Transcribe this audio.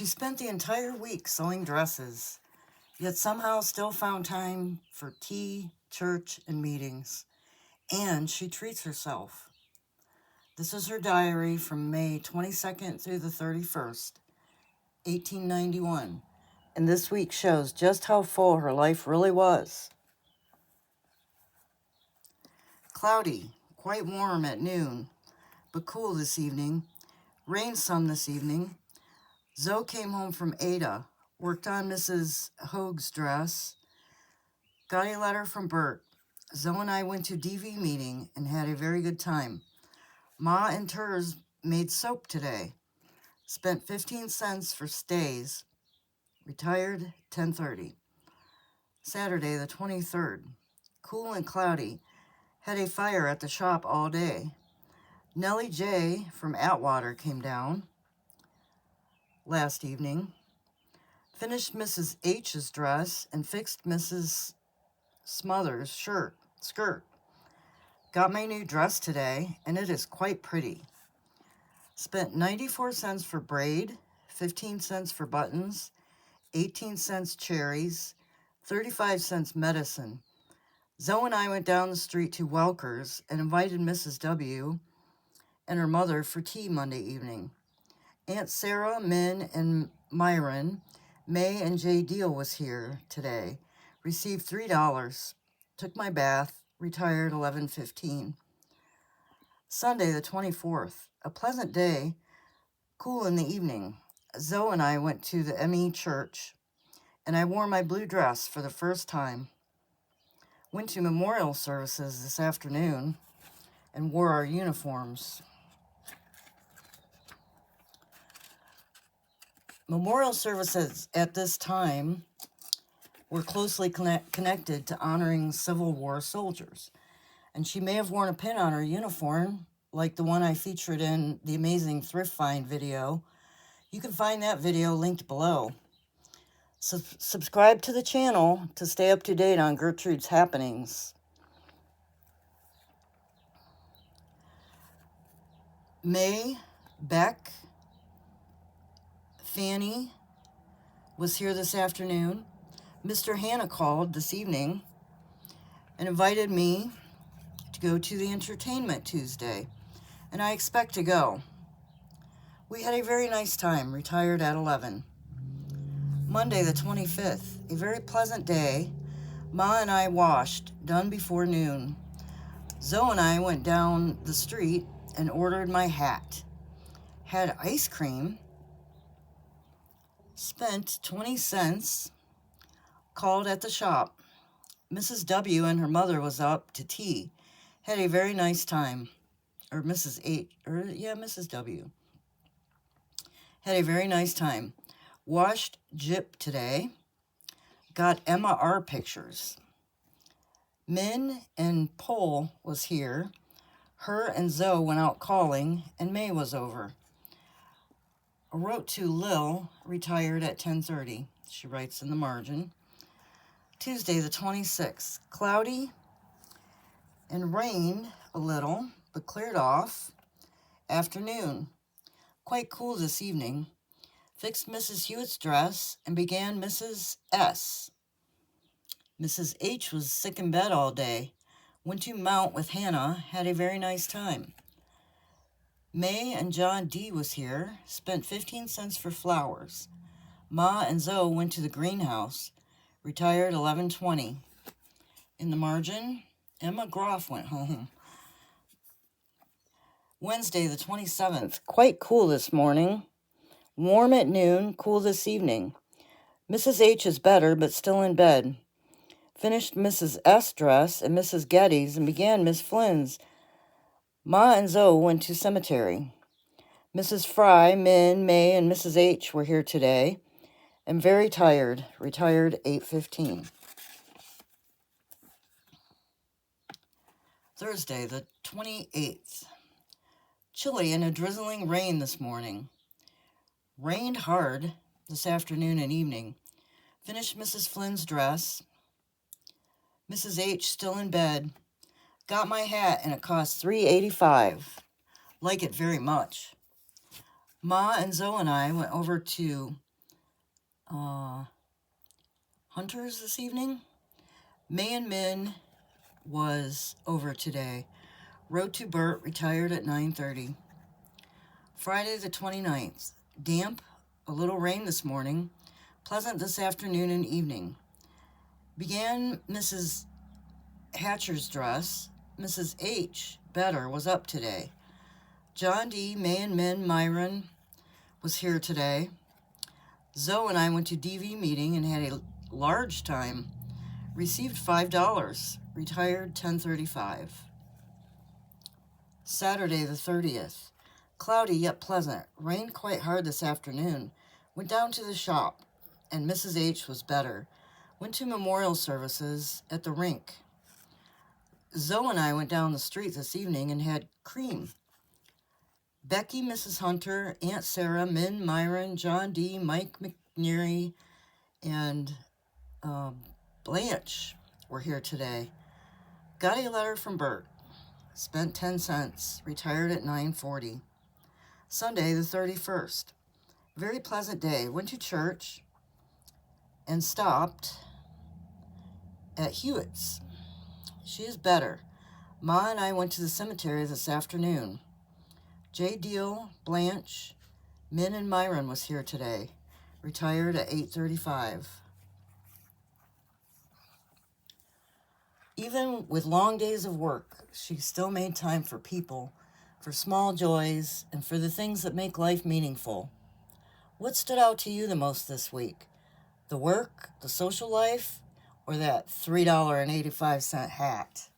She spent the entire week sewing dresses, yet somehow still found time for tea, church, and meetings. And she treats herself. This is her diary from May 22nd through the 31st, 1891. And this week shows just how full her life really was. Cloudy, quite warm at noon, but cool this evening. Rained some this evening. Zoe came home from Ada, worked on Mrs. Hoag's dress, got a letter from Bert. Zoe and I went to DV meeting and had a very good time. Ma and Ters made soap today. Spent 15 cents for stays. Retired 10:30. Saturday the 23rd. Cool and cloudy. Had a fire at the shop all day. Nellie J. from Atwater came down last evening. Finished Mrs. H's dress and fixed Mrs. Smothers' skirt. Got my new dress today, and it is quite pretty. Spent 94 cents for braid, 15 cents for buttons, 18 cents cherries, 35 cents medicine. Zoe and I went down the street to Welker's and invited Mrs. W. and her mother for tea Monday evening. Aunt Sarah, Min, and Myron, May, and Jay Deal was here today. Received $3. Took my bath. Retired 11:15. Sunday the 24th. A pleasant day. Cool in the evening. Zoe and I went to the ME church, and I wore my blue dress for the first time. Went to memorial services this afternoon and wore our uniforms. Memorial services at this time were closely connected to honoring Civil War soldiers. And she may have worn a pin on her uniform, like the one I featured in the Amazing Thrift Find video. You can find that video linked below. Subscribe to the channel to stay up to date on Gertrude's happenings. May, Beck, Fanny was here this afternoon. Mr. Hannah called this evening and invited me to go to the entertainment Tuesday, and I expect to go. We had a very nice time, retired at 11. Monday the 25th, a very pleasant day. Ma and I washed, done before noon. Zoe and I went down the street and ordered my hat. Had ice cream. Spent 20 cents. Called at the shop. Mrs. W. and her mother was up to tea. Had a very nice time. Mrs. W. Had a very nice time. Washed Jip today. Got Emma R. pictures. Min and Pole was here. Her and Zoe went out calling, and May was over. I wrote to Lil, retired at 10:30. She writes in the margin. Tuesday the 26th. Cloudy and rained a little, but cleared off. Afternoon. Quite cool this evening. Fixed Mrs. Hewitt's dress and began Mrs. S. Mrs. H was sick in bed all day. Went to Mount with Hannah. Had a very nice time. May and John D. was here. Spent 15 cents for flowers. Ma and Zoe went to the greenhouse. Retired 11:20. In the margin, Emma Groff went home. Wednesday the 27th. Quite cool this morning. Warm at noon, cool this evening. Mrs. H is better, but still in bed. Finished Mrs. S. dress and Mrs. Getty's and began Miss Flynn's. Ma and Zoe went to cemetery. Mrs. Fry, Min, May, and Mrs. H were here today. I'm very tired. Retired 8:15. Thursday the 28th. Chilly and a drizzling rain this morning. Rained hard this afternoon and evening. Finished Mrs. Flynn's dress. Mrs. H still in bed. Got my hat and it cost $3.85. Like it very much. Ma and Zoe and I went over to hunters this evening. May and Min was over today. Wrote to Bert, retired at 9:30. Friday the 29th. Damp, a little rain this morning. Pleasant this afternoon and evening. Began Mrs. Hatcher's dress. Mrs. H. Better was up today. John D., May and Min, Myron was here today. Zoe and I went to DV meeting and had a large time. Received $5. Retired 10:35. Saturday the 30th. Cloudy yet pleasant. Rained quite hard this afternoon. Went down to the shop, and Mrs. H. was better. Went to memorial services at the rink. Zoe and I went down the street this evening and had cream. Becky, Mrs. Hunter, Aunt Sarah, Min, Myron, John D., Mike McNeary, and Blanche were here today. Got a letter from Bert. Spent 10 cents. Retired at 9:40. Sunday the 31st. Very pleasant day. Went to church and stopped at Hewitt's. She is better. Ma and I went to the cemetery this afternoon. J. Deal, Blanche, Min and Myron was here today. Retired at 8:35. Even with long days of work, she still made time for people, for small joys, and for the things that make life meaningful. What stood out to you the most this week? The work, the social life, or that $3.85 hat?